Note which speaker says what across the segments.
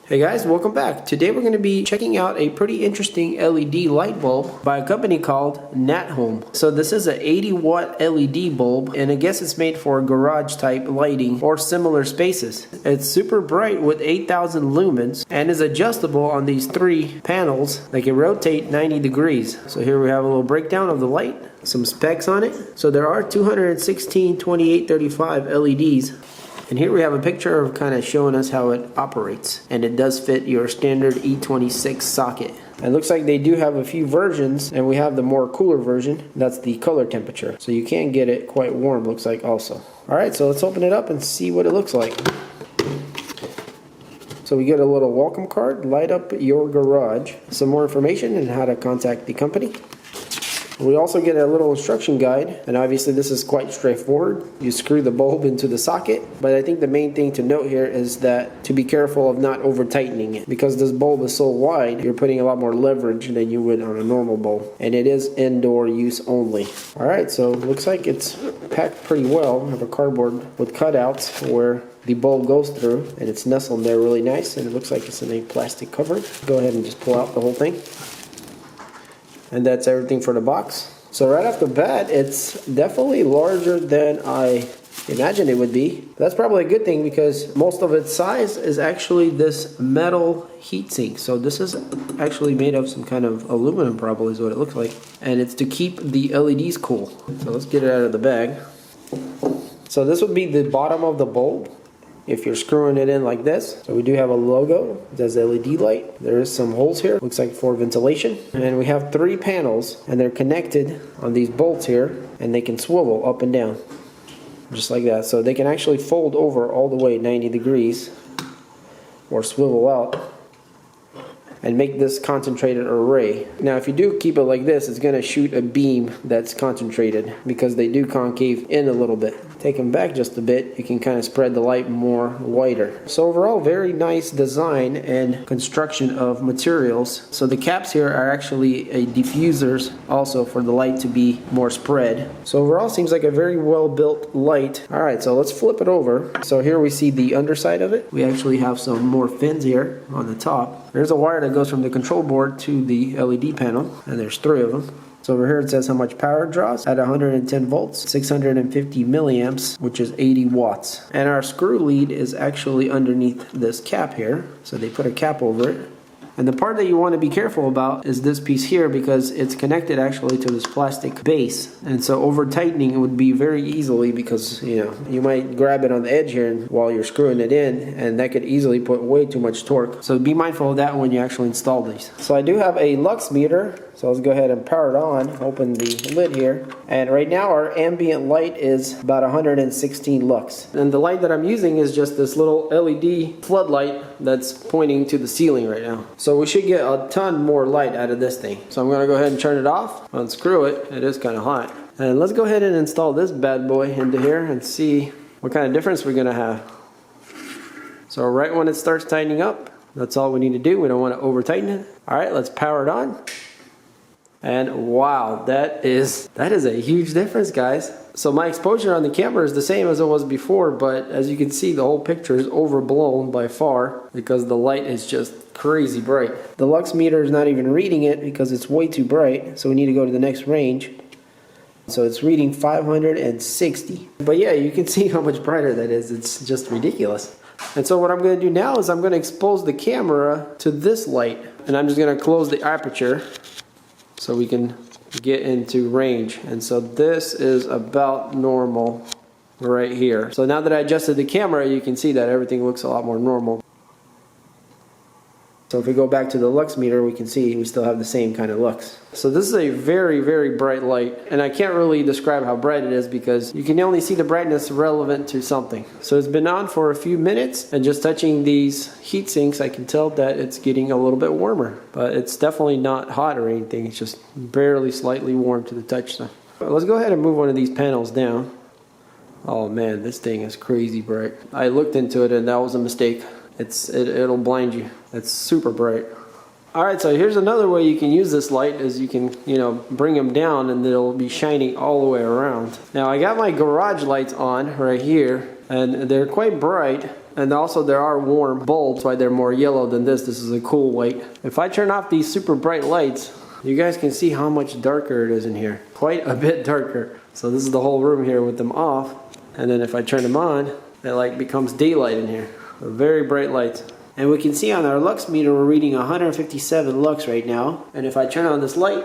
Speaker 1: Hey guys, welcome back. Today we're going to be checking out a pretty interesting LED light bulb by a company called NATHOME. So this is an 80 watt LED bulb, and I guess it's made for garage type lighting or similar spaces. It's super bright with 8,000 lumens and is adjustable on these three panels. They can rotate 90 degrees. So here we have a little breakdown of the light, some specs on it. So there are 216 2835 LEDs. And here we have a picture of kind of showing us how it operates. And it does fit your standard E26 socket. It looks like they do have a few versions, and we have the more cooler version. That's the color temperature. So you can get it quite warm, looks like also. Alright, so let's open it up and see what it looks like. So we get a little welcome card, light up your garage. Some more information and how to contact the company. We also get a little instruction guide, and obviously this is quite straightforward. You screw the bulb into the socket, but I think the main thing to note here is that to be careful of not over tightening it. Because this bulb is so wide, you're putting a lot more leverage than you would on a normal bulb. And it is indoor use only. Alright, so it looks like it's packed pretty well. I have a cardboard with cutouts where the bulb goes through, and it's nestled there really nice, and it looks like it's in a plastic cover. Go ahead and just pull out the whole thing. And that's everything for the box. So right off the bat, it's definitely larger than I imagined it would be. That's probably a good thing because most of its size is actually this metal heatsink. So this is actually made of some kind of aluminum, probably is what it looks like. And it's to keep the LEDs cool. So let's get it out of the bag. So this would be the bottom of the bulb if you're screwing it in like this. So we do have a logo. It says LED light. There is some holes here. Looks like for ventilation. And we have three panels, and they're connected on these bolts here, and they can swivel up and down. Just like that. So they can actually fold over all the way 90 degrees or swivel out and make this concentrated array. Now if you do keep it like this, it's going to shoot a beam that's concentrated because they do concave in a little bit. Take them back just a bit, you can kind of spread the light more wider. So overall, very nice design and construction of materials. So the caps here are actually a diffusers also for the light to be more spread. So overall, seems like a very well built light. Alright, so let's flip it over. So here we see the underside of it. We actually have some more fins here on the top. There's a wire that goes from the control board to the LED panel, and there's three of them. So over here it says how much power it draws at 110 volts, 650 milliamps, which is 80 watts. And our screw lead is actually underneath this cap here. So they put a cap over it. And the part that you want to be careful about is this piece here because it's connected actually to this plastic base. And so over tightening it would be very easily because, you might grab it on the edge here while you're screwing it in, and that could easily put way too much torque. So be mindful of that when you actually install these. So I do have a lux meter. So let's go ahead and power it on, open the lid here. And right now our ambient light is about 116 lux. And the light that I'm using is just this little LED floodlight that's pointing to the ceiling right now. So we should get a ton more light out of this thing. So I'm gonna go ahead and turn it off, unscrew it. It is kind of hot. And let's go ahead and install this bad boy into here and see what kind of difference we're gonna have. So right when it starts tightening up, that's all we need to do. We don't want to over tighten it. All right, let's power it on. And wow, that is a huge difference, guys. So my exposure on the camera is the same as it was before, but as you can see, the whole picture is overblown by far because the light is just crazy bright. The lux meter is not even reading it because it's way too bright, so we need to go to the next range. So it's reading 560. But yeah, you can see how much brighter that is. It's just ridiculous. And so what I'm going to do now is I'm going to expose the camera to this light, and I'm just going to close the aperture so we can get into range. And so this is about normal right here. So now that I adjusted the camera, you can see that everything looks a lot more normal. So if we go back to the lux meter, we can see we still have the same kind of lux. So this is a very, very bright light, and I can't really describe how bright it is because you can only see the brightness relevant to something. So it's been on for a few minutes, and just touching these heat sinks, I can tell that it's getting a little bit warmer. But it's definitely not hot or anything, it's just barely slightly warm to the touch. So let's go ahead and move one of these panels down. Oh man, this thing is crazy bright. I looked into it and that was a mistake. It'll blind you. It's super bright. Alright, so here's another way you can use this light is you can, bring them down and they'll be shining all the way around. Now I got my garage lights on right here, and they're quite bright. And also there are warm bulbs, why they're more yellow than this. This is a cool white. If I turn off these super bright lights, you guys can see how much darker it is in here. Quite a bit darker. So this is the whole room here with them off. And then if I turn them on, it like becomes daylight in here. Very bright lights. And we can see on our lux meter we're reading 157 lux right now. And if I turn on this light,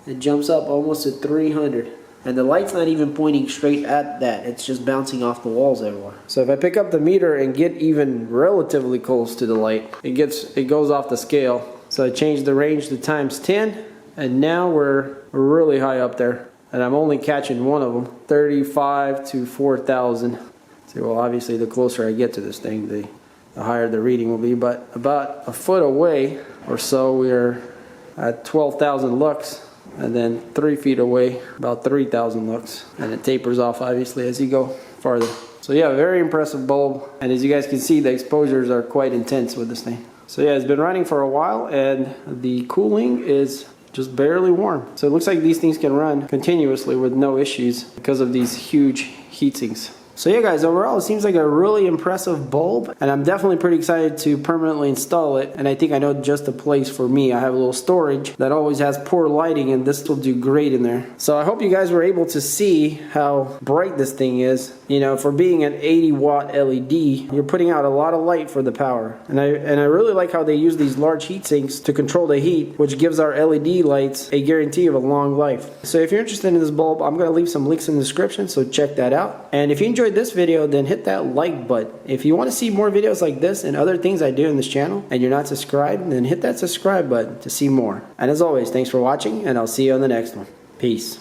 Speaker 1: it jumps up almost to 300. And the light's not even pointing straight at that. It's just bouncing off the walls everywhere. So if I pick up the meter and get even relatively close to the light, it goes off the scale. So I changed the range to times 10. And now we're really high up there. And I'm only catching one of them, 35 to 4,000. See, well, obviously the closer I get to this thing, the higher the reading will be. But about a foot away or so, we're at 12,000 lux. And then 3 feet away, about 3,000 lux. And it tapers off, obviously, as you go farther. So yeah, very impressive bulb. And as you guys can see, the exposures are quite intense with this thing. So yeah, it's been running for a while, and the cooling is just barely warm. So it looks like these things can run continuously with no issues because of these huge heat sinks. So yeah guys, overall it seems like a really impressive bulb, and I'm definitely pretty excited to permanently install it, and I think I know just the place for me. I have a little storage that always has poor lighting, and this will do great in there. So I hope you guys were able to see how bright this thing is. You know, for being an 80 watt LED, you're putting out a lot of light for the power. And I really like how they use these large heat sinks to control the heat, which gives our LED lights a guarantee of a long life. So if you're interested in this bulb, I'm going to leave some links in the description, so check that out. And if you enjoyed this video, then hit that like button. If you want to see more videos like this and other things I do in this channel, and you're not subscribed, then hit that subscribe button to see more. And as always, thanks for watching, and I'll see you on the next one. Peace.